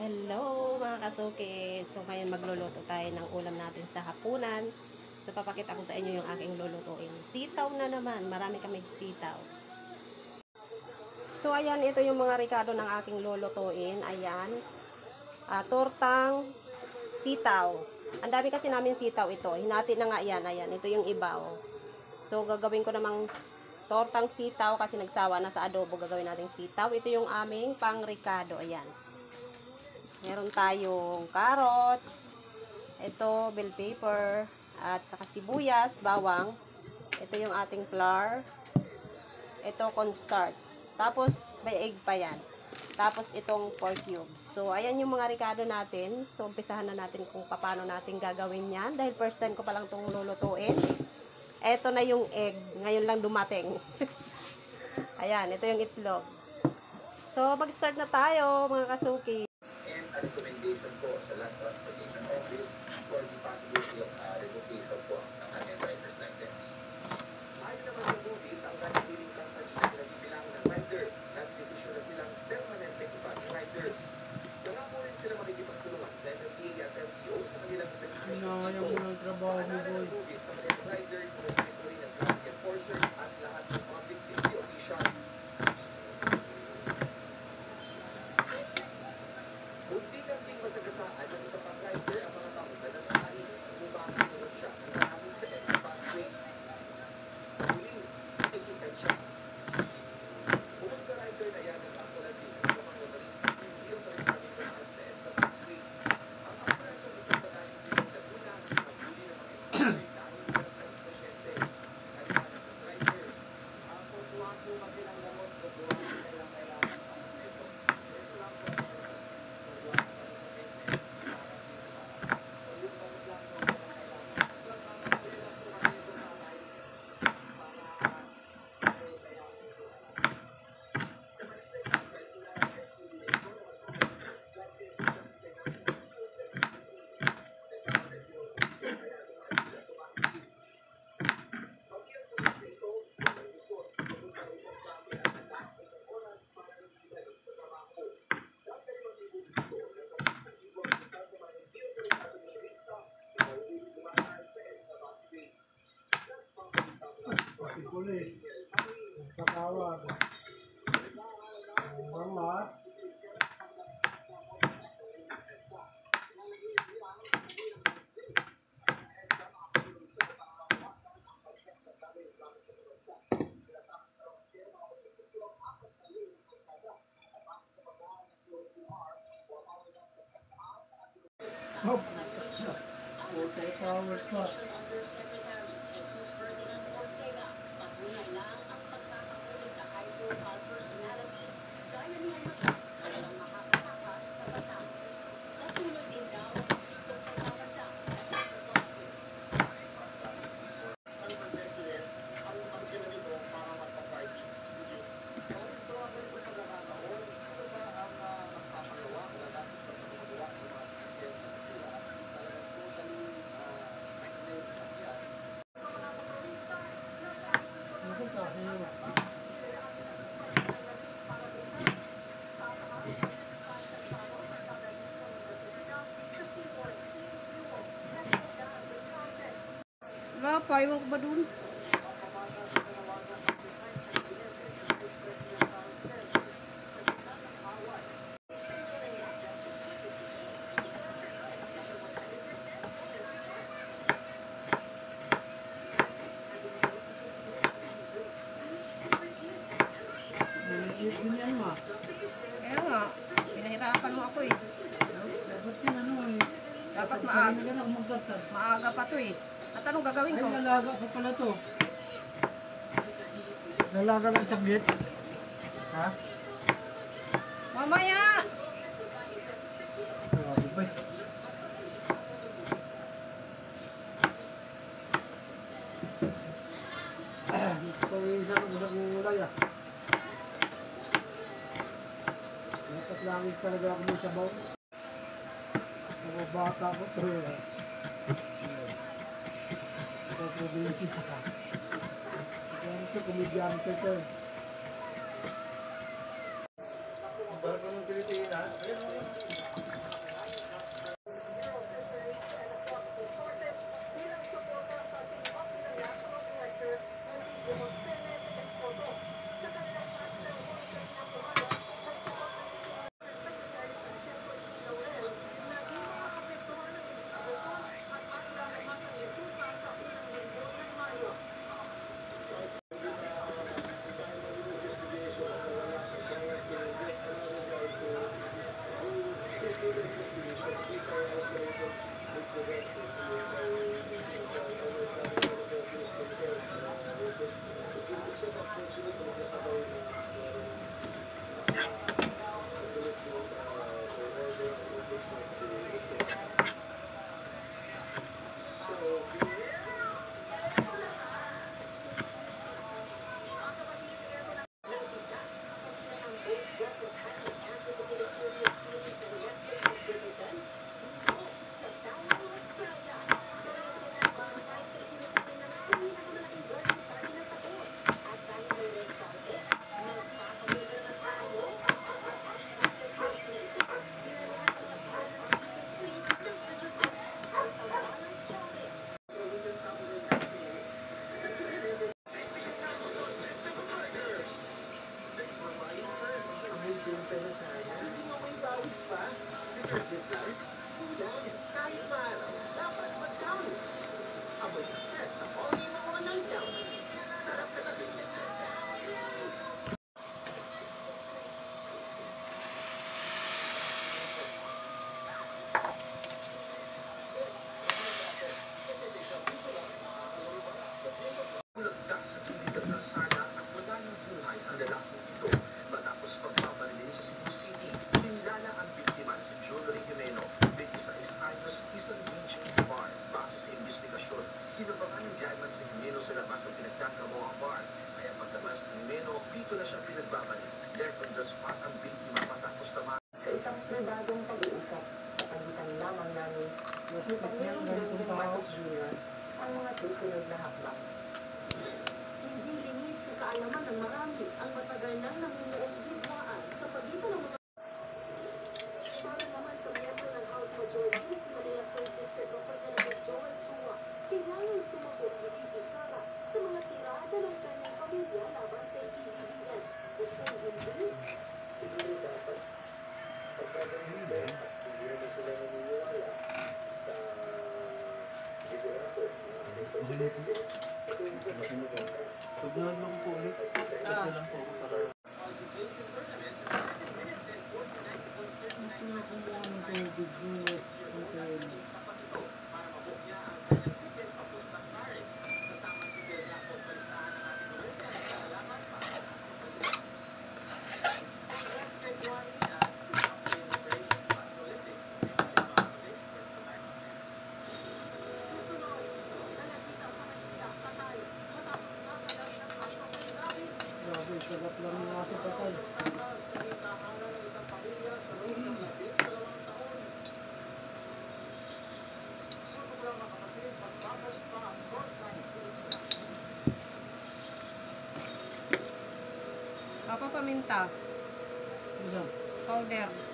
Hello mga kasuki! So ngayon magluluto tayo ng ulam natin sa hapunan. So papakita ko sa inyo yung aking lulutuin. Sitaw na naman. Marami kaming sitaw. So ayan, ito yung mga rekado ng aking lulutuin. Ayan. Tortang sitaw. Ang dami kasi namin sitaw ito. Hinati na nga yan. Ayan, ito yung ibaw. So gagawin ko namang tortang sitaw kasi nagsawa na sa adobo. Gagawin natin sitaw. Ito yung aming pang rekado. Ayan. Meron tayong carrots, ito bell pepper, at saka sibuyas, bawang. Ito yung ating flour. Ito cornstarch. Tapos may egg pa yan. Tapos itong pork cubes. So ayan yung mga rekado natin. So umpisahan na natin kung paano natin gagawin yan. Dahil first time ko pa lang itong lulutuin. Ito na yung egg. Ngayon lang dumating. Ayan, ito yung itlog. So mag-start na tayo mga kasuki. Recommendation po sa Land Transportation Office for the possibility of revocation po ng ating driver's license. Ayon naman sa Google, ang ride-hailing company na nagbibilangan ng rider at desisyon na silang permanente ibang rider. Nangako rin sila makikipagtulungan sa MMDA at LTO sa kanilang investigation dito. Paalala ng Google sa kanilang riders, respectory ng traffic enforcers at lahat ng public safety officials. Masagasaan ng isang pang-rider ang mga taunta ng sari kung bakit tulad siya ng maraming sa EDSA busway. Sa huling, itikan siya. Bukod sa rider na yan, nasa aktulan din ang mga motorista hindi autorisado dumaan sa EDSA busway. Ang operasyon ito pa dahil din ng Laguna at huli ng mga rider dahil ng kanyang pasyente. Kaliwanag ng rider. Ang pagkuhan po magkilang gamot, pagkuhan po kailang kailangan ang ito. Ito lang po pulis, patawag, mga hours pa. Una lang ang pagkakahuli sa high-profile personalities gaya ni Hamasat na walang makakatakas sa batas. Kasunod din daw ang TikTok pagkakanda sa Instagram. Ang pag-declare, ang pag-ginalito para magpa-party. Kung struggle ko sa nakakaon, ano ba ang magpapagawa na dapat sa pagmagawa ng mga sasakyan sa sila talagang totally regulate at yan. Wala pa, iwan ko ba dun? Ganyan mo. Kaya nga, pinahirapan mo ako eh. Dapat yun ano eh. Dapat magdagdag. maaga pa to eh. At anong gagawin ko? Ay, lalaga pa pala to. Lalaga lang saglit. Ha? Mamaya! Grabe ba? Ito yung isa ng ulay ah. Dapat langit talaga ako ng sabaw. Mga bata ko, 3 years. Ito, probinsya ka. Yan ito, komedyante ko eh. Bago ng Pilipinas, ayun. Bulagdak sa gilid ng kalsada at wala ng buhay ang lalaking ito. Matapos pagbabarilin sa Cebu City, kinilala ang biktima na si Jewelry Jimeno, 26 anyos, isang beach sa bar. Base sa investigasyon, kinabangan ng gunman si Jimeno sa labas ng pinagkakamo ang bar. Kaya paglabas ni Jimeno, dito na siya pinagbabaril. Dead on the spot ang biktima matapos tamaan. Sa isang pribadong pag-uusap, sa pagitan lamang namin, nakita niya ng Dongdong Marcos Jr. ang mga susunod na hakbang. Hindi lingid sa kaalaman ng marami ang matagal nang namumuong bigwaan sa pagitan ng mga para naman sa miyembro ng House Majority, Manila First District Representative Joel Chua, kailangan sumuko ni Vicky Sara sa mga tirada ng kanyang pamilya laban kay PBBM. Kung hindi, Siguro dapat pagkagaling at hindi naman sila naniniwala sa liderato ng ating presidente. Ito yung Pagdahan lang po ulit. Pagdahan lang po ako para. Grabe, sarap lang ng aso patay. Papa paminta. Ilan? Powder.